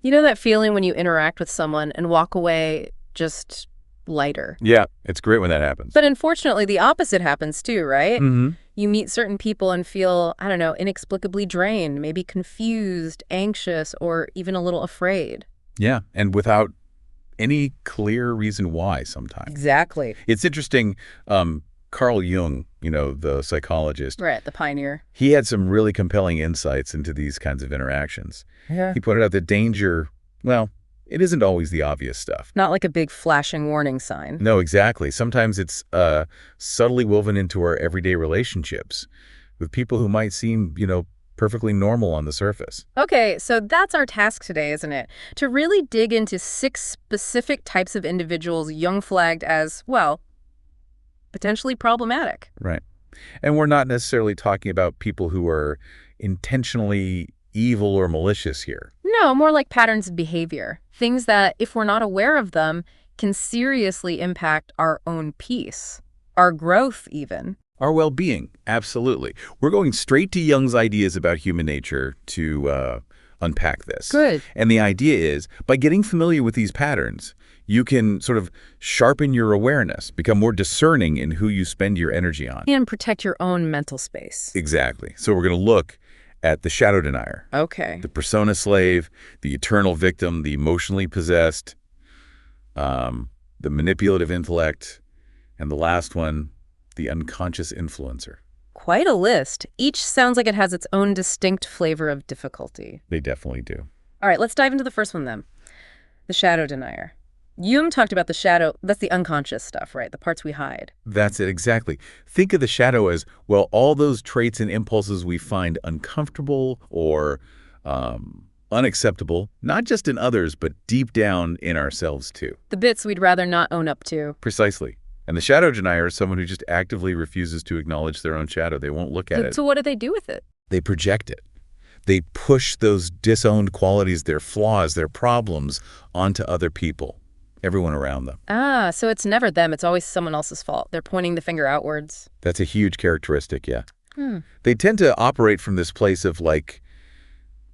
You know that feeling when you interact with someone and walk away just lighter? Yeah, it's great when that happens. But unfortunately, the opposite happens too, right? Mm-hmm. You meet certain people and feel, I don't know, inexplicably drained, maybe confused, anxious, or even a little afraid. Yeah, and without any clear reason why sometimes. Exactly. It's interesting, Carl Jung, the psychologist, Right, the pioneer. he had some really compelling insights into these kinds of interactions. Yeah. He pointed out that danger, well, it isn't always the obvious stuff. Not like a big flashing warning sign. No, exactly. Sometimes it's subtly woven into our everyday relationships with people who might seem, perfectly normal on the surface. Okay, so that's our task today, isn't it? To really dig into 6 specific types of individuals Jung flagged as, well, potentially problematic. Right. And we're not necessarily talking about people who are intentionally evil or malicious here. No, more like patterns of behavior. Things that, if we're not aware of them, can seriously impact our own peace, our growth even. Our well-being, absolutely. We're going straight to Jung's ideas about human nature to unpack this. Good. And the idea is, by getting familiar with these patterns, you can sort of sharpen your awareness, become more discerning in who you spend your energy on. And protect your own mental space. Exactly. So we're going to look at the shadow denier, Okay. the persona slave, the eternal victim, the emotionally possessed, the manipulative intellect, and the last one, the unconscious influencer. Quite a list. Each sounds like it has its own distinct flavor of difficulty. They definitely do. All right, let's dive into the first one then. The shadow denier. Jung talked about the shadow. That's the unconscious stuff, right? The parts we hide. That's it, exactly. Think of the shadow as, well, all those traits and impulses we find uncomfortable or unacceptable, not just in others, but deep down in ourselves, too. The bits we'd rather not own up to. Precisely. And the shadow denier is someone who just actively refuses to acknowledge their own shadow. They won't look at it. So what do they do with it? They project it. They push those disowned qualities, their flaws, their problems, onto other people, everyone around them. Ah, so it's never them. It's always someone else's fault. They're pointing the finger outwards. That's a huge characteristic, yeah. They tend to operate from this place of, like,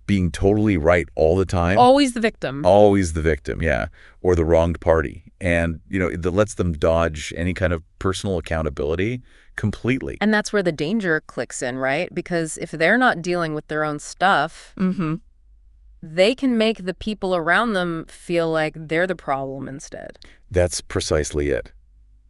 being totally right all the time. Always the victim. Always the victim, yeah, or the wronged party. And, that lets them dodge any kind of personal accountability completely. And that's where the danger clicks in, right? Because if they're not dealing with their own stuff, they can make the people around them feel like they're the problem instead. That's precisely it.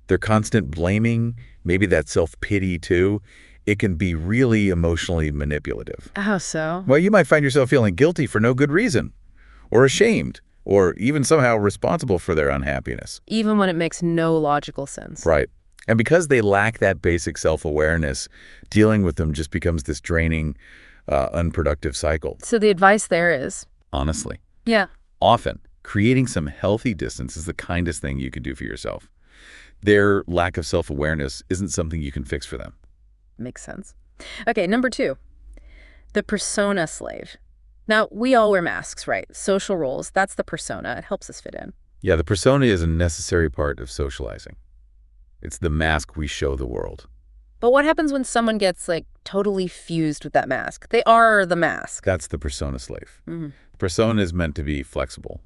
Their constant blaming, maybe that self-pity too, it can be really emotionally manipulative. How so? Well, you might find yourself feeling guilty for no good reason, or ashamed, or even somehow responsible for their unhappiness. Even when it makes no logical sense. Right. And because they lack that basic self-awareness, dealing with them just becomes this draining, unproductive cycle. So the advice there is? Honestly. Yeah. Often, creating some healthy distance is the kindest thing you can do for yourself. Their lack of self-awareness isn't something you can fix for them. Makes sense. Okay, number 2. The persona slave. Now, we all wear masks, right? Social roles, that's the persona. It helps us fit in. Yeah, the persona is a necessary part of socializing. It's the mask we show the world. But what happens when someone gets, totally fused with that mask? They are the mask. That's the persona slave. Persona is meant to be flexible,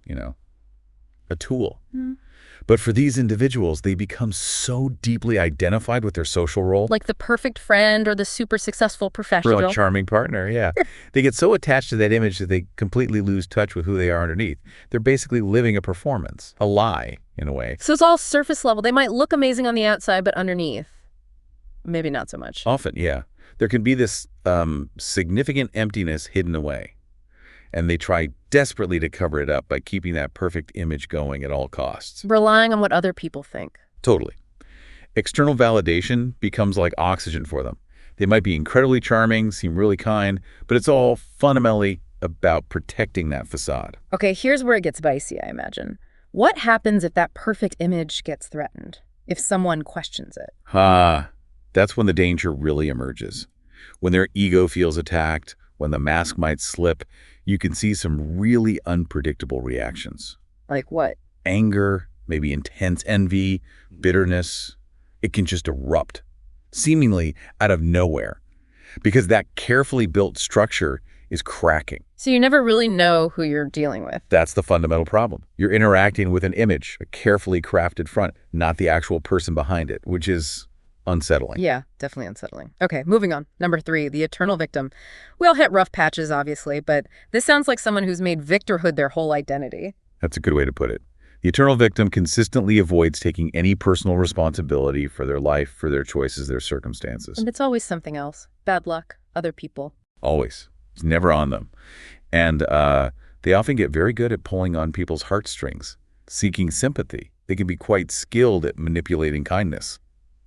a tool. But for these individuals, they become so deeply identified with their social role. Like the perfect friend or the super successful professional. Or a charming partner, yeah. They get so attached to that image that they completely lose touch with who they are underneath. They're basically living a performance, a lie, in a way. So it's all surface level. They might look amazing on the outside, but underneath, maybe not so much. Often, yeah. There can be this significant emptiness hidden away. And they try desperately to cover it up by keeping that perfect image going at all costs. Relying on what other people think. Totally. External validation becomes like oxygen for them. They might be incredibly charming, seem really kind, but it's all fundamentally about protecting that facade. Okay, here's where it gets dicey, I imagine. What happens if that perfect image gets threatened? If someone questions it? That's when the danger really emerges. When their ego feels attacked, when the mask might slip, you can see some really unpredictable reactions. Like what? Anger, maybe intense envy, bitterness. It can just erupt, seemingly out of nowhere. Because that carefully built structure is cracking. So you never really know who you're dealing with. That's the fundamental problem. You're interacting with an image, a carefully crafted front, not the actual person behind it, which is unsettling. Yeah, definitely unsettling. Okay, moving on. Number 3, the eternal victim. We all hit rough patches, obviously, but this sounds like someone who's made victorhood their whole identity. That's a good way to put it. The eternal victim consistently avoids taking any personal responsibility for their life, for their choices, their circumstances. And it's always something else. Bad luck, other people. Always. It's never on them. And they often get very good at pulling on people's heartstrings, seeking sympathy. They can be quite skilled at manipulating kindness.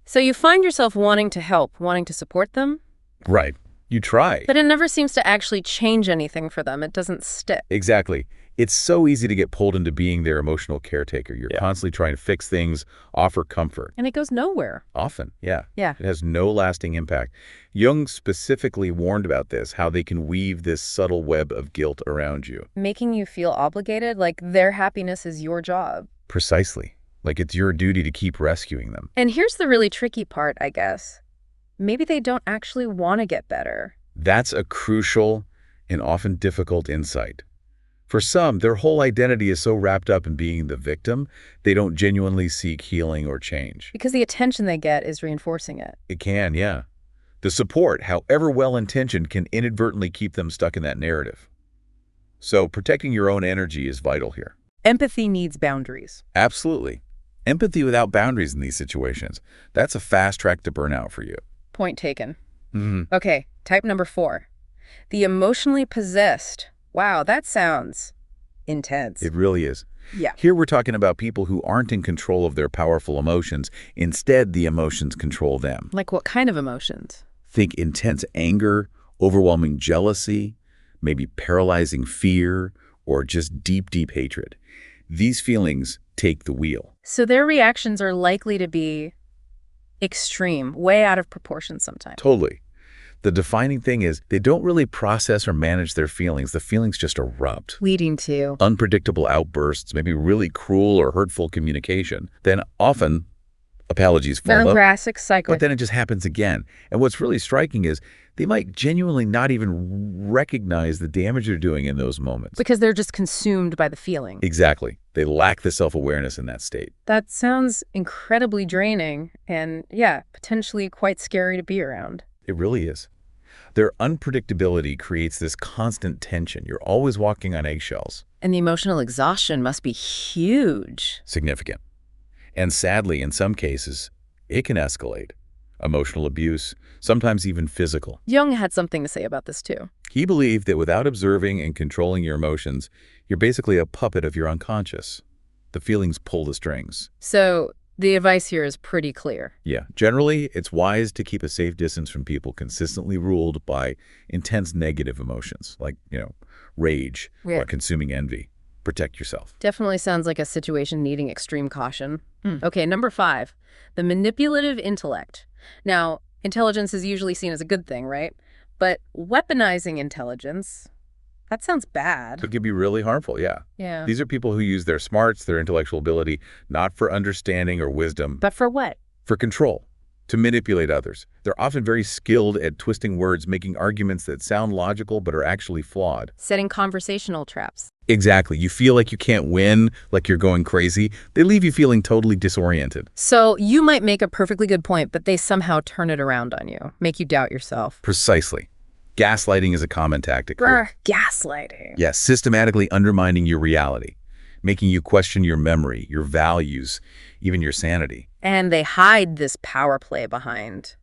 So you find yourself wanting to help, wanting to support them, Right. You try. but it never seems to actually change anything for them. It doesn't stick. Exactly. It's so easy to get pulled into being their emotional caretaker. You're constantly trying to fix things, offer comfort. And it goes nowhere. Often, yeah. Yeah. It has no lasting impact. Jung specifically warned about this, how they can weave this subtle web of guilt around you. Making you feel obligated, like their happiness is your job. Precisely. Like it's your duty to keep rescuing them. And here's the really tricky part, I guess. Maybe they don't actually want to get better. That's a crucial and often difficult insight. For some, their whole identity is so wrapped up in being the victim, they don't genuinely seek healing or change. Because the attention they get is reinforcing it. It can, yeah. The support, however well-intentioned, can inadvertently keep them stuck in that narrative. So protecting your own energy is vital here. Empathy needs boundaries. Absolutely. Empathy without boundaries in these situations, that's a fast track to burnout for you. Point taken. Mm-hmm. Okay, type number 4. The emotionally possessed. Wow, that sounds intense. It really is. Yeah. Here we're talking about people who aren't in control of their powerful emotions. Instead, the emotions control them. Like what kind of emotions? Think intense anger, overwhelming jealousy, maybe paralyzing fear, or just deep, deep hatred. These feelings take the wheel. So their reactions are likely to be extreme, way out of proportion sometimes. Totally. The defining thing is they don't really process or manage their feelings. The feelings just erupt. Leading to Unpredictable outbursts, maybe really cruel or hurtful communication. Then often, apologies follow. Classic cycle. But then it just happens again. And what's really striking is they might genuinely not even recognize the damage they're doing in those moments. Because they're just consumed by the feeling. Exactly. They lack the self-awareness in that state. That sounds incredibly draining and, yeah, potentially quite scary to be around. It really is. Their unpredictability creates this constant tension. You're always walking on eggshells. And the emotional exhaustion must be huge. Significant. And sadly, in some cases, it can escalate. Emotional abuse, sometimes even physical. Jung had something to say about this too. He believed that without observing and controlling your emotions, you're basically a puppet of your unconscious. The feelings pull the strings. So the advice here is pretty clear. Yeah. Generally, it's wise to keep a safe distance from people consistently ruled by intense negative emotions, like, rage or consuming envy. Protect yourself. Definitely sounds like a situation needing extreme caution. Okay, number 5, the manipulative intellect. Now, intelligence is usually seen as a good thing, right? But weaponizing intelligence, that sounds bad. It can be really harmful, yeah. Yeah. These are people who use their smarts, their intellectual ability, not for understanding or wisdom, But for what? for control, to manipulate others. They're often very skilled at twisting words, making arguments that sound logical but are actually flawed. Setting conversational traps. Exactly. You feel like you can't win, like you're going crazy. They leave you feeling totally disoriented. So you might make a perfectly good point, but they somehow turn it around on you, make you doubt yourself. Precisely. Gaslighting is a common tactic here. Gaslighting. Yes, systematically undermining your reality, making you question your memory, your values, even your sanity. And they hide this power play behind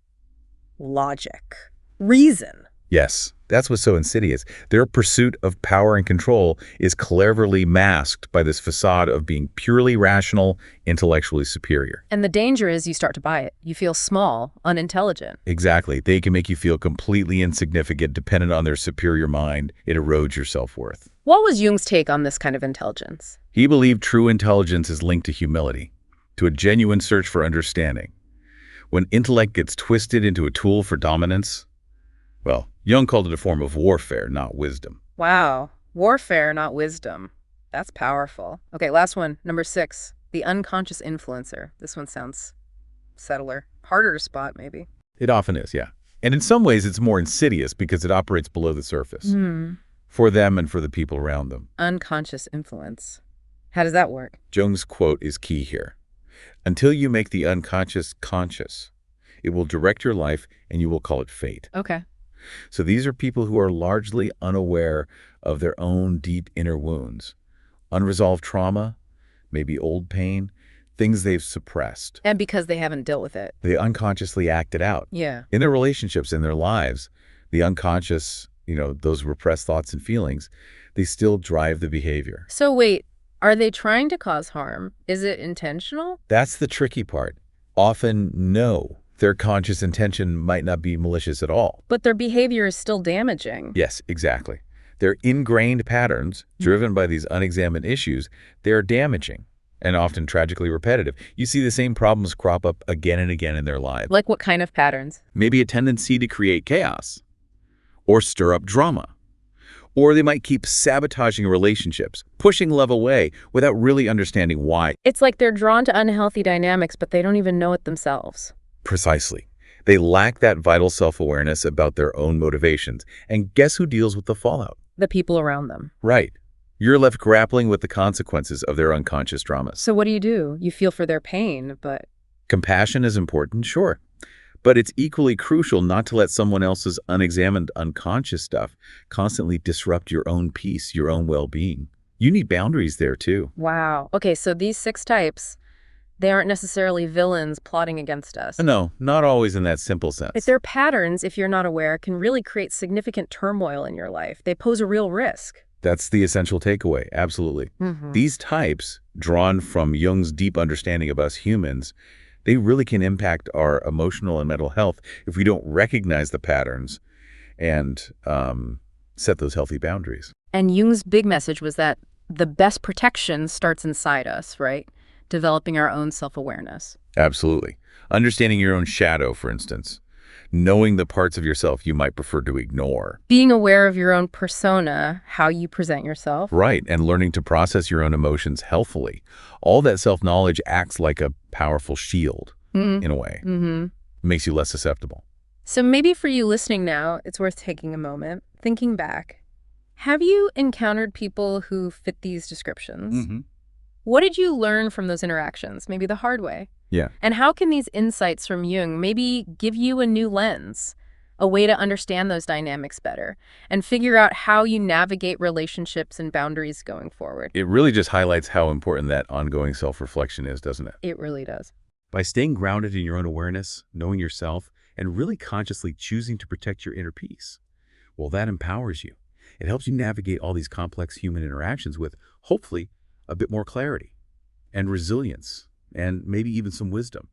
logic, reason. Yes, that's what's so insidious. Their pursuit of power and control is cleverly masked by this facade of being purely rational, intellectually superior. And the danger is you start to buy it. You feel small, unintelligent. Exactly. They can make you feel completely insignificant, dependent on their superior mind. It erodes your self-worth. What was Jung's take on this kind of intelligence? He believed true intelligence is linked to humility, to a genuine search for understanding. When intellect gets twisted into a tool for dominance, well, Jung called it a form of warfare, not wisdom. Wow. Warfare, not wisdom. That's powerful. Okay, last one. Number 6, the unconscious influencer. This one sounds subtler. Harder to spot, maybe. It often is, yeah. And in some ways, it's more insidious because it operates below the surface for them and for the people around them. Unconscious influence. How does that work? Jung's quote is key here. Until you make the unconscious conscious, it will direct your life and you will call it fate. Okay. So these are people who are largely unaware of their own deep inner wounds. Unresolved trauma, maybe old pain, things they've suppressed. And because they haven't dealt with it. They unconsciously act it out. Yeah. In their relationships, in their lives, the unconscious, those repressed thoughts and feelings, they still drive the behavior. So wait, are they trying to cause harm? Is it intentional? That's the tricky part. Often, no. Their conscious intention might not be malicious at all. But their behavior is still damaging. Yes, exactly. Their ingrained patterns, driven by these unexamined issues, they're damaging and often tragically repetitive. You see the same problems crop up again and again in their lives. Like what kind of patterns? Maybe a tendency to create chaos or stir up drama. Or they might keep sabotaging relationships, pushing love away without really understanding why. It's like they're drawn to unhealthy dynamics, but they don't even know it themselves. Precisely. They lack that vital self-awareness about their own motivations. And guess who deals with the fallout? The people around them. Right. You're left grappling with the consequences of their unconscious dramas. So what do? You feel for their pain, but... Compassion is important, sure. But it's equally crucial not to let someone else's unexamined unconscious stuff constantly disrupt your own peace, your own well-being. You need boundaries there, too. Wow. Okay, so these 6 types, they aren't necessarily villains plotting against us. No, not always in that simple sense. If their patterns, if you're not aware, can really create significant turmoil in your life. They pose a real risk. That's the essential takeaway, absolutely. These types, drawn from Jung's deep understanding of us humans, they really can impact our emotional and mental health if we don't recognize the patterns and set those healthy boundaries. And Jung's big message was that the best protection starts inside us, right? Developing our own self-awareness. Absolutely. Understanding your own shadow, for instance. Knowing the parts of yourself you might prefer to ignore. Being aware of your own persona, how you present yourself. Right, and learning to process your own emotions healthfully. All that self-knowledge acts like a powerful shield, in a way. Makes you less susceptible. So maybe for you listening now, it's worth taking a moment, thinking back. Have you encountered people who fit these descriptions? What did you learn from those interactions, maybe the hard way? Yeah. And how can these insights from Jung maybe give you a new lens, a way to understand those dynamics better, and figure out how you navigate relationships and boundaries going forward? It really just highlights how important that ongoing self-reflection is, doesn't it? It really does. By staying grounded in your own awareness, knowing yourself, and really consciously choosing to protect your inner peace, well, that empowers you. It helps you navigate all these complex human interactions with, hopefully, a bit more clarity and resilience and maybe even some wisdom.